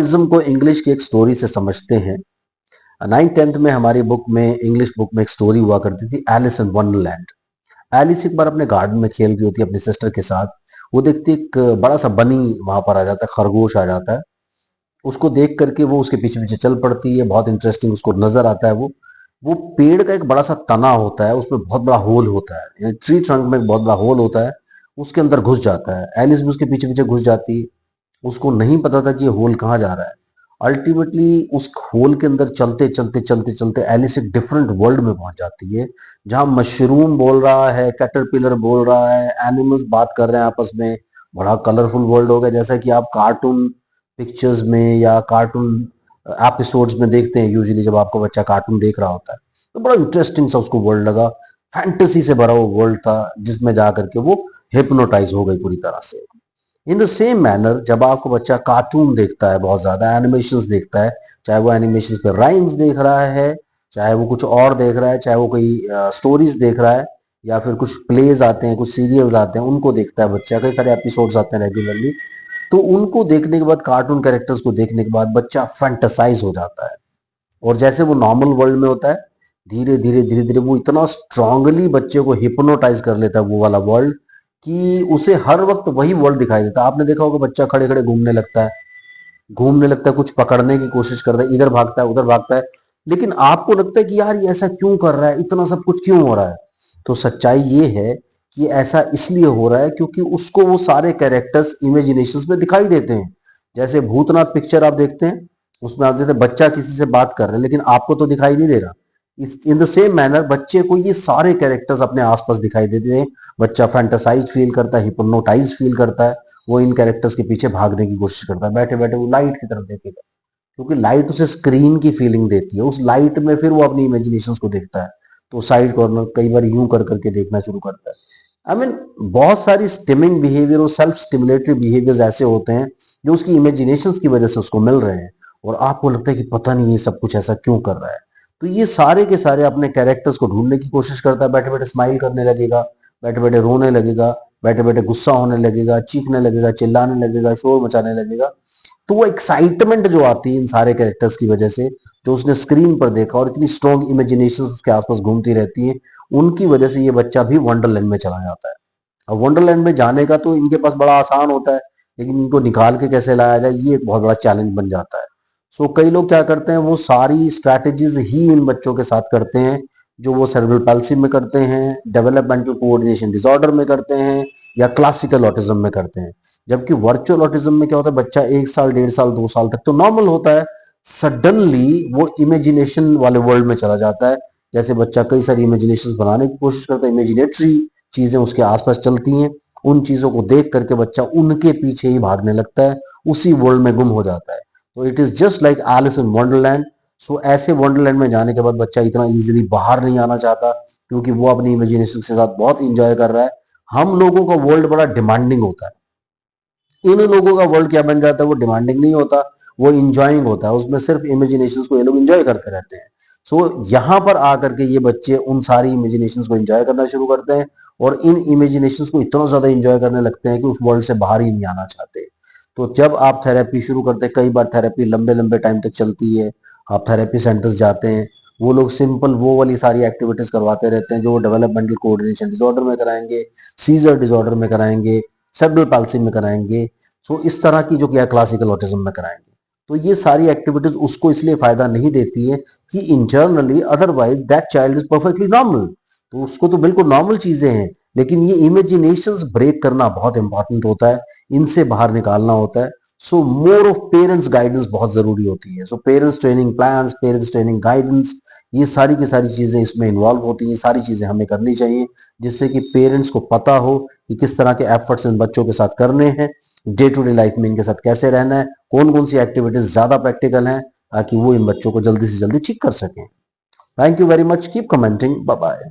Autism को English की एक स्टोरी से समझते हैं। 9th-10th में हमारी बुक में, इंग्लिश बुक में एक स्टोरी हुआ करती थी, एलिस इन वंडरलैंड। एलिस एक बार अपने गार्डन में खेल रही होती है अपनी सिस्टर के साथ। वो देखती है एक बड़ा सा बनी वहां पर आ जाता है, खरगोश आ जाता है। उसको देख करके वो उसके पीछे पीछे चल पड़ती है। बहुत इंटरेस्टिंग उसको नजर आता है। वो पेड़ का एक बड़ा सा तना होता है, उसमें बहुत बड़ा होल होता है, यानी ट्री ट्रंक में एक बहुत बड़ा होल होता है। उसके अंदर घुस जाता है, एलिस भी उसके पीछे पीछे घुस जाती है। उसको नहीं पता था कि ये होल कहाँ जा रहा है। अल्टीमेटली उस होल के अंदर चलते चलते चलते चलते एलिस एक डिफरेंट वर्ल्ड में पहुंच जाती है, जहां मशरूम बोल रहा है, कैटरपिलर बोल रहा है, एनिमल्स बात कर रहे हैं आपस में। बड़ा कलरफुल वर्ल्ड हो गया, जैसा कि आप कार्टून पिक्चर्स में या कार्टून एपिसोड्स में देखते हैं। यूजुअली जब आपको बच्चा कार्टून देख रहा होता है तो बड़ा इंटरेस्टिंग सा उसको वर्ल्ड लगा। फैंटेसी से भरा वो वर्ल्ड था, जिसमें जा करके वो हिप्नोटाइज हो गई पूरी तरह से। इन द सेम मैनर जब आपको बच्चा कार्टून देखता है, बहुत ज्यादा एनिमेशंस देखता है, चाहे वो एनिमेशंस पे राइम्स देख रहा है, चाहे वो कुछ और देख रहा है, चाहे वो कोई स्टोरीज देख रहा है, या फिर कुछ प्लेज आते हैं, कुछ सीरियल्स आते हैं, उनको देखता है बच्चा, कई सारे एपिसोड्स आते हैं रेगुलरली। तो उनको देखने के बाद, कार्टून कैरेक्टर्स को देखने के बाद बच्चा फैंटासाइज हो जाता है। और जैसे वो नॉर्मल वर्ल्ड में होता है, धीरे धीरे धीरे धीरे वो इतना स्ट्रांगली बच्चे को हिप्नोटाइज कर लेता है वो वाला वर्ल्ड, कि उसे हर वक्त वही वर्ल्ड दिखाई देता है। आपने देखा होगा बच्चा खड़े खड़े घूमने लगता है, कुछ पकड़ने की कोशिश करता है, इधर भागता है उधर भागता है। लेकिन आपको लगता है कि यार ये ऐसा क्यों कर रहा है, इतना सब कुछ क्यों हो रहा है। तो सच्चाई ये है कि ऐसा इसलिए हो रहा है क्योंकि उसको वो सारे कैरेक्टर्स इमेजिनेशंस में दिखाई देते हैं। जैसे भूतनाथ पिक्चर आप देखते हैं, उसमें आप देखते हैं बच्चा किसी से बात कर रहे हैं, लेकिन आपको तो दिखाई नहीं दे रहा। इस इन द सेम मैनर बच्चे को ये सारे कैरेक्टर्स अपने आसपास दिखाई देते हैं। बच्चा फैंटासाइज फील करता है, हिप्नोटाइज फील करता है। वो इन कैरेक्टर्स के पीछे भागने की कोशिश करता है, बैठे बैठे वो लाइट की तरफ देखेगा, क्योंकि लाइट उसे स्क्रीन की फीलिंग देती है। उस लाइट में फिर वो अपनी इमेजिनेशंस को देखता है। तो साइड कॉर्नर कई बार यूं कर करके देखना शुरू करता है। आई मीन बहुत सारी स्टिमिंग बिहेवियर और सेल्फ स्टिमुलेटरी बिहेवियर्स ऐसे होते हैं जो उसकी इमेजिनेशंस की वजह से उसको मिल रहे हैं। और आपको लगता है कि पता नहीं ये सब कुछ ऐसा क्यों कर रहा है। तो ये सारे के सारे अपने कैरेक्टर्स को ढूंढने की कोशिश करता है। बैठे बैठे स्माइल करने लगेगा, बैठे बैठे रोने लगेगा, बैठे बैठे गुस्सा होने लगेगा, चीखने लगेगा, चिल्लाने लगेगा, शोर मचाने लगेगा। तो वो एक्साइटमेंट जो आती है इन सारे कैरेक्टर्स की वजह से, जो उसने स्क्रीन पर देखा, और इतनी स्ट्रॉन्ग इमेजिनेशन उसके आसपास घूमती रहती है, उनकी वजह से ये बच्चा भी वंडरलैंड में चला जाता है। अब वंडरलैंड में जाने का तो इनके पास बड़ा आसान होता है, लेकिन इनको निकाल के कैसे लाया जाए ये एक बहुत बड़ा चैलेंज बन जाता है। सो कई लोग क्या करते हैं, वो सारी स्ट्रैटेजीज ही इन बच्चों के साथ करते हैं, जो वो सेरेब्रल पैल्सी में करते हैं, डेवलपमेंटल कोऑर्डिनेशन डिसऑर्डर में करते हैं, या क्लासिकल ऑटिज्म में करते हैं। जबकि वर्चुअल ऑटिज्म में क्या होता है, बच्चा 1 साल 1.5 साल 2 साल तक तो नॉर्मल होता है। सडनली वो इमेजिनेशन वाले वर्ल्ड में चला जाता है। जैसे बच्चा कई सारी इमेजिनेशन बनाने की कोशिश करता है, इमेजिनेटरी चीजें उसके आसपास चलती हैं, उन चीजों को देख करके बच्चा उनके पीछे ही भागने लगता है, उसी वर्ल्ड में गुम हो जाता है। तो it is just like Alice in Wonderland. So ऐसे वंडरलैंड में जाने के बाद बच्चा इतना इजीली बाहर नहीं आना चाहता, क्योंकि वो अपनी इमेजिनेशन के साथ बहुत इंजॉय कर रहा है। हम लोगों का वर्ल्ड बड़ा डिमांडिंग होता है। इन लोगों का वर्ल्ड क्या बन जाता है, वो डिमांडिंग नहीं होता, वो इंजॉइंग होता है। उसमें सिर्फ इमेजिनेशंस को ये लोग इंजॉय करते रहते हैं। सो यहाँ पर आकर के ये बच्चे उन सारी इमेजिनेशंस को इंजॉय करना शुरू करते हैं, और इन इमेजिनेशंस को इतना ज्यादा इंजॉय करने लगते हैं कि उस वर्ल्ड से बाहर ही नहीं आना चाहते। तो जब आप थेरेपी शुरू करते हैं, कई बार थेरेपी लंबे लंबे टाइम तक चलती है, आप थेरेपी सेंटर्स जाते हैं, वो लोग सिंपल वो वाली सारी एक्टिविटीज करवाते रहते हैं जो डेवलपमेंटल कोऑर्डिनेशन डिसऑर्डर में कराएंगे, सीजर डिसऑर्डर में कराएंगे, सेरेब्रल पाल्सी में कराएंगे। सो इस तरह की जो क्या क्लासिकल ऑटिज्म में कराएंगे। तो ये सारी एक्टिविटीज उसको इसलिए फायदा नहीं देती है कि internally otherwise that child is perfectly normal. तो उसको तो बिल्कुल नॉर्मल चीजें हैं, लेकिन ये इमेजिनेशंस ब्रेक करना बहुत इंपॉर्टेंट होता है, इनसे बाहर निकालना होता है। सो मोर ऑफ पेरेंट्स गाइडेंस बहुत जरूरी होती है। So parents training plans, parents training guidance, ये सारी की सारी चीजें इसमें इन्वॉल्व होती हैं। ये सारी चीजें हमें करनी चाहिए, जिससे कि पेरेंट्स को पता हो कि किस तरह के एफर्ट्स इन बच्चों के साथ करने हैं, डे टू डे लाइफ में इनके साथ कैसे रहना है, कौन कौन सी एक्टिविटीज ज्यादा प्रैक्टिकल हैं, ताकि वो इन बच्चों को जल्दी से जल्दी ठीक कर सकें। Thank you very much, keep commenting, bye bye.